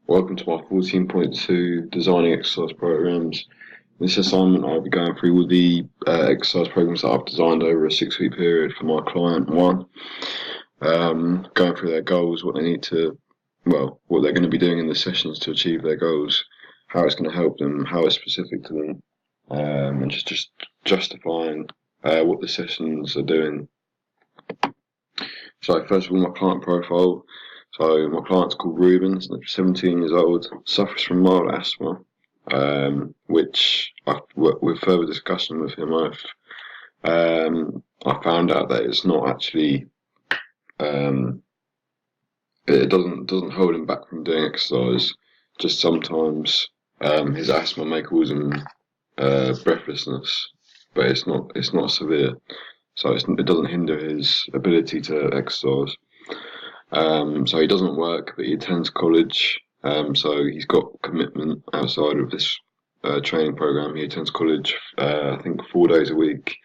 Welcome to my 14.2 Designing Exercise Programs. In this assignment, I'll be going through all the exercise programs that I've designed over a 6-week period for my client one. Going through their goals, what they're going to be doing in the sessions to achieve their goals, how it's going to help them, how it's specific to them, and just justifying what the sessions are doing. So first of all, my client profile. So my client's called Ruben, 17 years old, suffers from mild asthma, which with further discussion with him, I found out that it's not actually, it doesn't hold him back from doing exercise. Just sometimes his asthma may cause him breathlessness, but it's not severe, so it doesn't hinder his ability to exercise. So he doesn't work, but he attends college. So he's got commitment outside of this training program. He attends college, I think 4 days a week,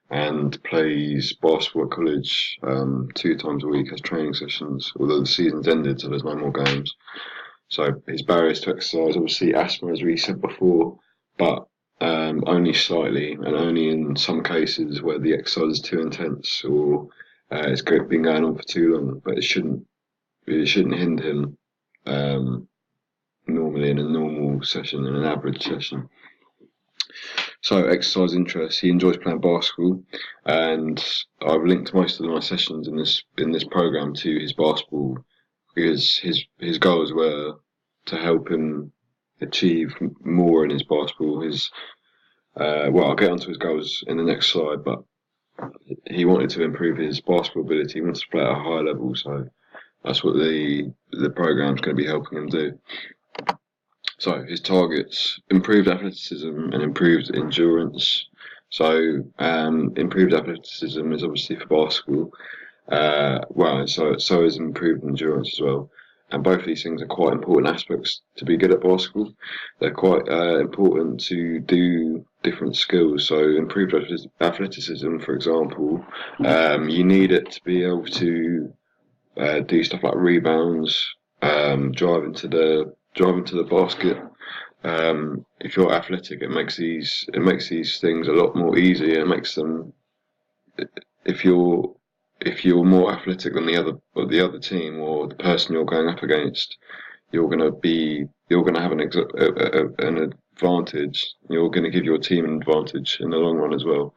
and plays basketball at college 2 times a week, has training sessions, although the season's ended, so there's no more games. So his barriers to exercise, obviously asthma, as we said before, but only slightly, and only in some cases where the exercise is too intense or it's been going on for too long, but it shouldn't hinder him normally in a normal session, in an average session. So exercise interests, he enjoys playing basketball, and I've linked most of my sessions in this program to his basketball because his goals were to help him achieve more in his basketball. I'll get onto his goals in the next slide, but he wanted to improve his basketball ability. He wants to play at a high level, so that's what the program's going to be helping him do. So his targets: improved athleticism and improved endurance. So improved athleticism is obviously for basketball. So is improved endurance as well. And both of these things are quite important aspects to be good at basketball. They're quite important to do different skills. So improved athleticism, for example, you need it to be able to do stuff like rebounds, driving to the basket. If you're athletic, it makes these things a lot more easy. It makes them, if you're more athletic than the other team or the person you're going up against, you're going to have an advantage. You're going to give your team an advantage in the long run as well.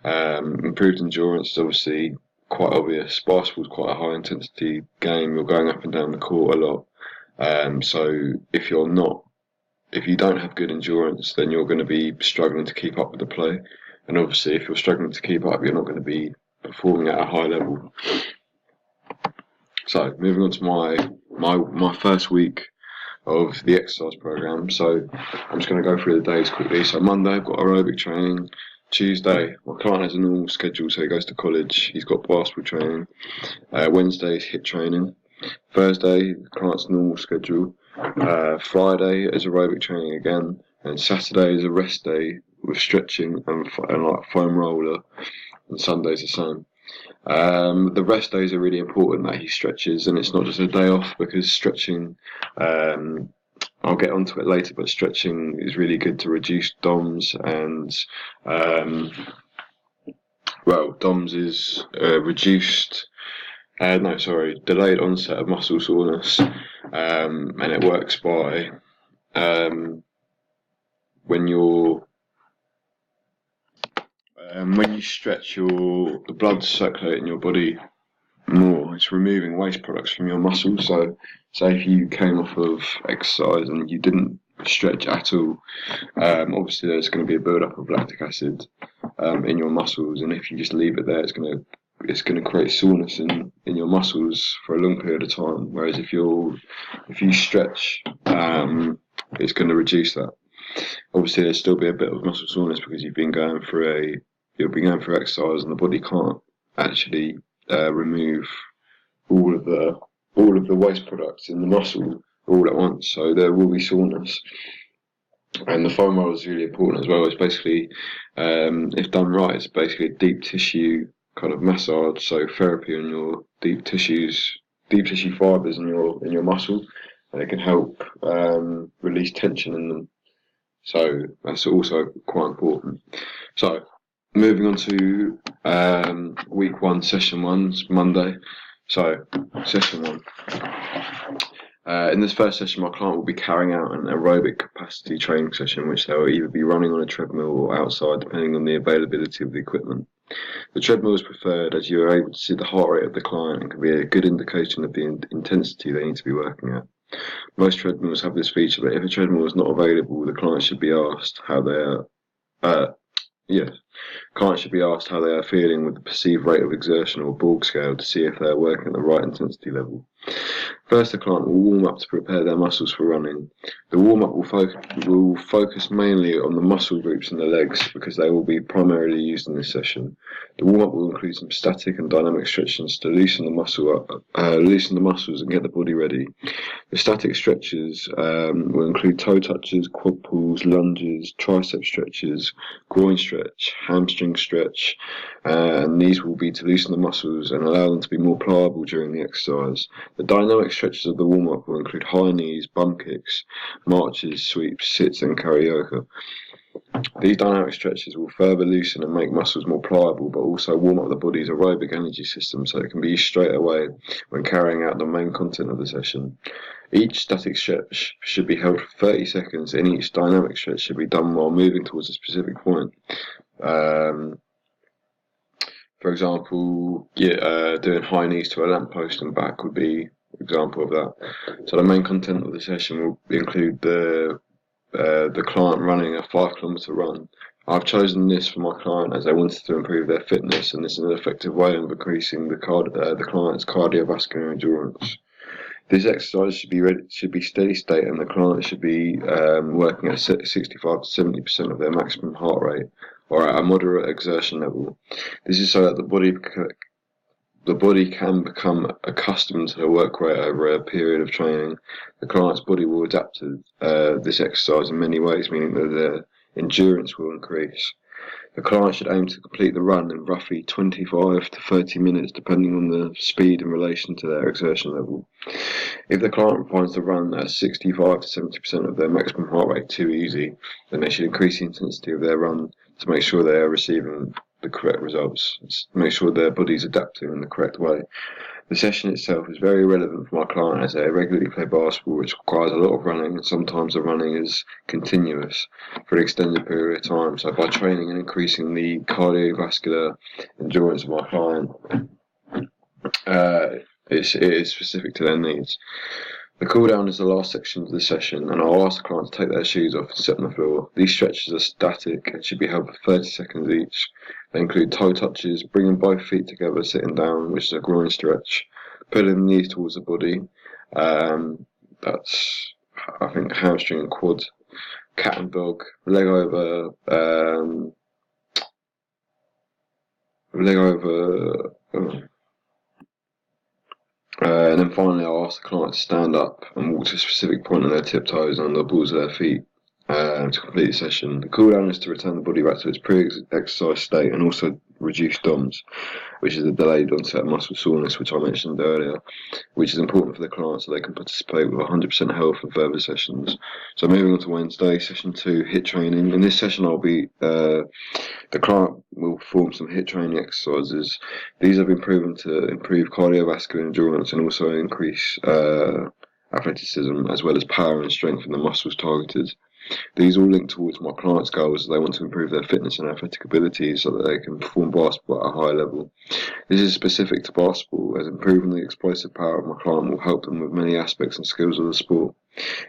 Improved endurance is obviously quite obvious. Basketball is quite a high intensity game. You're going up and down the court a lot. So if you don't have good endurance, then you're going to be struggling to keep up with the play. And obviously, if you're struggling to keep up, you're not going to be performing at a high level. So moving on to my first week of the exercise program. So I'm just going to go through the days quickly. So Monday, I've got aerobic training. Tuesday, my client has a normal schedule, so he goes to college. He's got basketball training. Wednesday is HIIT training. Thursday, the client's normal schedule. Friday is aerobic training again, and Saturday is a rest day with stretching and like foam roller. And Sunday's the same. The rest days are really important that he stretches, and it's not just a day off, because stretching, I'll get onto it later, but stretching is really good to reduce DOMS, and DOMS is delayed onset of muscle soreness, and it works by when you stretch, the blood circulating your body more. It's removing waste products from your muscles. So, say if you came off of exercise and you didn't stretch at all, obviously there's going to be a build-up of lactic acid in your muscles, and if you just leave it there, it's going to create soreness in your muscles for a long period of time. Whereas if you stretch, it's going to reduce that. Obviously, there'll still be a bit of muscle soreness because you've been going through exercise, and the body can't actually remove all of the waste products in the muscle all at once. So there will be soreness. And the foam roller is really important as well. It's basically, if done right, it's basically a deep tissue kind of massage. So therapy on your deep tissue fibers in your muscle, and it can help release tension in them. So that's also quite important. So moving on to week one, session one, Monday. So session one. In this first session, my client will be carrying out an aerobic capacity training session, which they will either be running on a treadmill or outside, depending on the availability of the equipment. The treadmill is preferred as you are able to see the heart rate of the client and can be a good indication of the intensity they need to be working at. Most treadmills have this feature, but if a treadmill is not available, the client should be asked how they are. Clients should be asked how they are feeling with the perceived rate of exertion or Borg scale to see if they are working at the right intensity level. First, the client will warm up to prepare their muscles for running. The warm-up will focus mainly on the muscle groups in the legs because they will be primarily used in this session. The warm-up will include some static and dynamic stretches to loosen the muscles and get the body ready. The static stretches will include toe touches, quad pulls, lunges, tricep stretches, groin stretch, hamstring stretch, and these will be to loosen the muscles and allow them to be more pliable during the exercise. The dynamic stretches of the warm-up will include high knees, bum kicks, marches, sweeps, sits, and karaoke. These dynamic stretches will further loosen and make muscles more pliable, but also warm up the body's aerobic energy system so it can be used straight away when carrying out the main content of the session. Each static stretch should be held for 30 seconds, and each dynamic stretch should be done while moving towards a specific point. For example, doing high knees to a lamppost and back would be an example of that. So the main content of the session will include the client running a 5-kilometer run. I've chosen this for my client as they wanted to improve their fitness, and this is an effective way of increasing the client's cardiovascular endurance. This exercise should be steady state, and the client should be working at 65 to 70% of their maximum heart rate, or at a moderate exertion level. This is so that the body can become accustomed to the work rate over a period of training. The client's body will adapt to this exercise in many ways, meaning that their endurance will increase. The client should aim to complete the run in roughly 25 to 30 minutes, depending on the speed in relation to their exertion level. If the client finds the run at 65 to 70% of their maximum heart rate too easy, then they should increase the intensity of their run to make sure they are receiving the correct results, make sure their body's adapting in the correct way. The session itself is very relevant for my client as they regularly play basketball, which requires a lot of running, and sometimes the running is continuous for an extended period of time. So by training and increasing the cardiovascular endurance of my client, it is specific to their needs. The cool down is the last section of the session, and I'll ask the client to take their shoes off and sit on the floor. These stretches are static and should be held for 30 seconds each. They include toe touches, bringing both feet together sitting down, which is a groin stretch, pulling the knees towards the body, that's, I think, hamstring and quad, cat and dog, leg over, and then finally I'll ask the client to stand up and walk to a specific point on their tiptoes and on the balls of their feet to complete the session. The cool down is to return the body back to its pre-exercise state and also reduce DOMS, which is the delayed onset muscle soreness, which I mentioned earlier, which is important for the client so they can participate with 100% health in further sessions. So moving on to Wednesday, session 2, HIIT training. In this session the client will perform some HIIT training exercises. These have been proven to improve cardiovascular endurance and also increase athleticism, as well as power and strength in the muscles targeted. These all link towards my client's goals as they want to improve their fitness and athletic abilities so that they can perform basketball at a high level. This is specific to basketball, as improving the explosive power of my client will help them with many aspects and skills of the sport.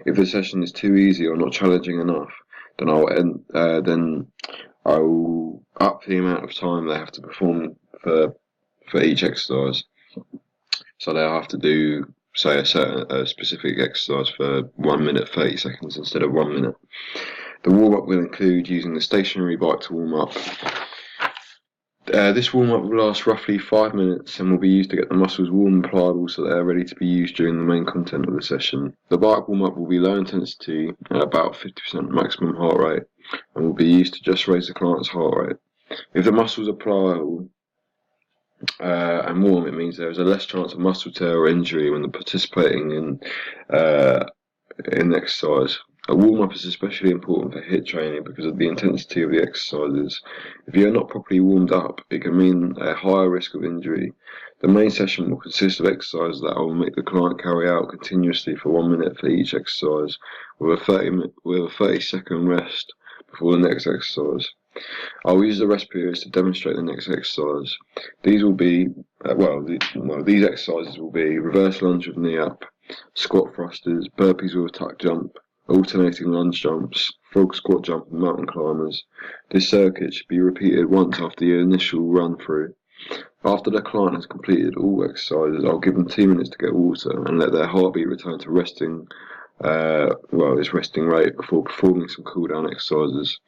If the session is too easy or not challenging enough, then I'll up the amount of time they have to perform for each exercise. So they'll have to do, say, a specific exercise for 1 minute 30 seconds instead of 1 minute. The warm-up will include using the stationary bike to warm up. This warm-up will last roughly 5 minutes and will be used to get the muscles warm and pliable so they are ready to be used during the main content of the session. The bike warm-up will be low intensity at about 50% maximum heart rate and will be used to just raise the client's heart rate. If the muscles are pliable and warm, it means there is a less chance of muscle tear or injury when they're participating in in exercise. A warm-up is especially important for HIIT training because of the intensity of the exercises. If you are not properly warmed up, it can mean a higher risk of injury. The main session will consist of exercises that I will make the client carry out continuously for 1 minute for each exercise, with a 30-second rest before the next exercise. I'll use the rest periods to demonstrate the next exercise. These will be, these exercises will be reverse lunge with knee up, squat thrusters, burpees with a tuck jump, alternating lunge jumps, frog squat jump and mountain climbers. This circuit should be repeated once after the initial run through. After the client has completed all exercises, I'll give them 2 minutes to get water and let their heartbeat return to its resting rate before performing some cool down exercises.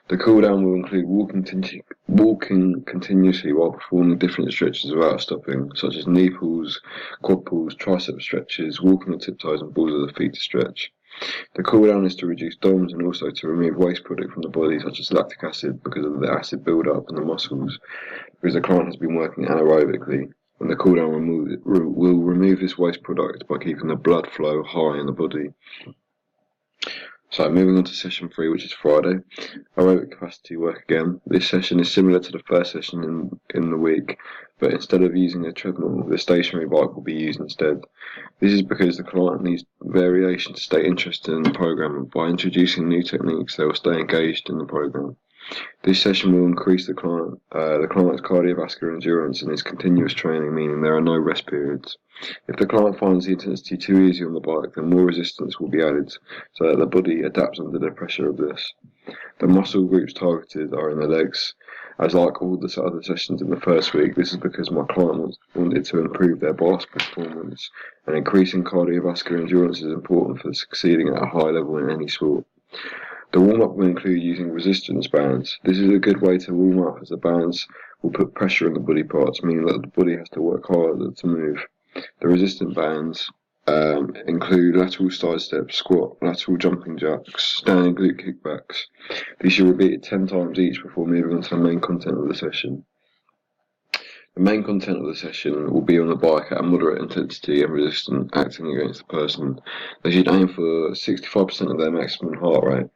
The cool down will include walking continuously while performing different stretches without stopping, such as knee pulls, quad pulls, tricep stretches, walking on tiptoes and balls of the feet to stretch. The cool down is to reduce DOMS and also to remove waste product from the body, such as lactic acid, because of the acid build-up in the muscles, because the client has been working anaerobically. And the cool down will remove this waste product by keeping the blood flow high in the body. So moving on to session 3, which is Friday, aerobic capacity work again. This session is similar to the first session in the week, but instead of using a treadmill, the stationary bike will be used instead. This is because the client needs variation to stay interested in the program, and by introducing new techniques, they will stay engaged in the program. This session will increase the client's cardiovascular endurance and his continuous training, meaning there are no rest periods. If the client finds the intensity too easy on the bike, then more resistance will be added so that the body adapts under the pressure of this. The muscle groups targeted are in the legs. As like all the other sessions in the first week, this is because my client wanted to improve their BARS performance, and increasing cardiovascular endurance is important for succeeding at a high level in any sport. The warm-up will include using resistance bands. This is a good way to warm up, as the bands will put pressure on the body parts, meaning that the body has to work harder to move. The resistant bands include lateral side steps, squat, lateral jumping jacks, standing glute kickbacks. These should be repeated 10 times each before moving on to the main content of the session. The main content of the session will be on the bike at a moderate intensity and resistant, acting against the person. They should aim for 65% of their maximum heart rate.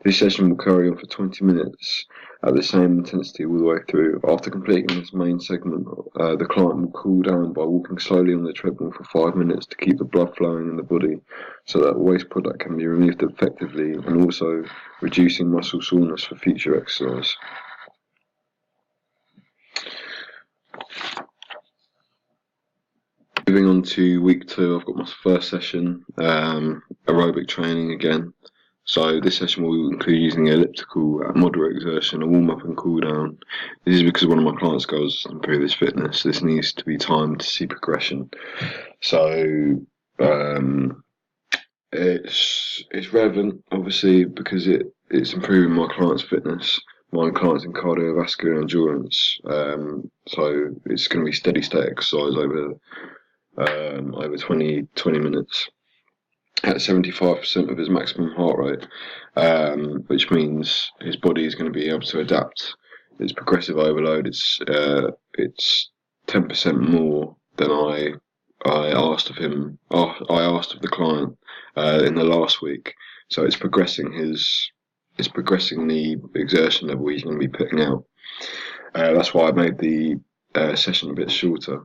This session will carry on for 20 minutes at the same intensity all the way through. After completing this main segment, the client will cool down by walking slowly on the treadmill for 5 minutes to keep the blood flowing in the body so that waste product can be removed effectively, and also reducing muscle soreness for future exercise. Moving on to week 2, I've got my first session, aerobic training again. So this session will include using elliptical at moderate exertion, a warm-up and cool-down. This is because one of my clients' goals is to improve his fitness. This needs to be timed to see progression. So it's relevant, obviously, because it's improving my client's fitness, my client's in cardiovascular endurance. So it's going to be steady state exercise over 20 minutes at 75% of his maximum heart rate, which means his body is going to be able to adapt. It's progressive overload. It's 10% more than I asked of him. I asked of the client in the last week. So it's progressing the exertion level he's going to be putting out. That's why I made the session a bit shorter.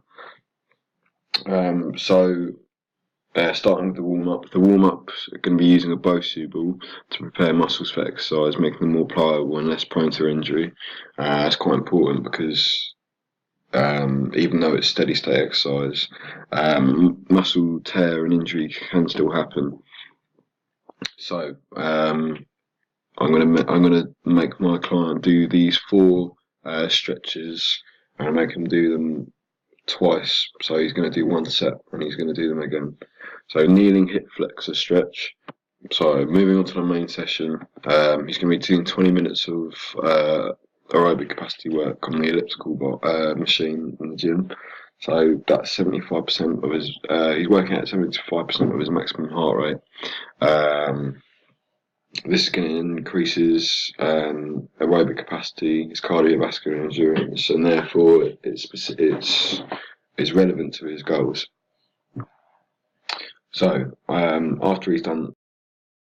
Starting with the warm-up. The warm-ups are going to be using a Bosu ball to prepare muscles for exercise, making them more pliable and less prone to injury. That's quite important because even though it's steady state exercise, muscle tear and injury can still happen. So I'm going to make my client do these 4 stretches and make him do them twice. So he's going to do 1 set and he's going to do them again. So kneeling hip flexor stretch. So moving on to the main session, he's going to be doing 20 minutes of aerobic capacity work on the elliptical machine in the gym. So that's 75% of his. He's working at 75% of his maximum heart rate. This can increase his aerobic capacity, his cardiovascular endurance, and therefore it's relevant to his goals. So after he's done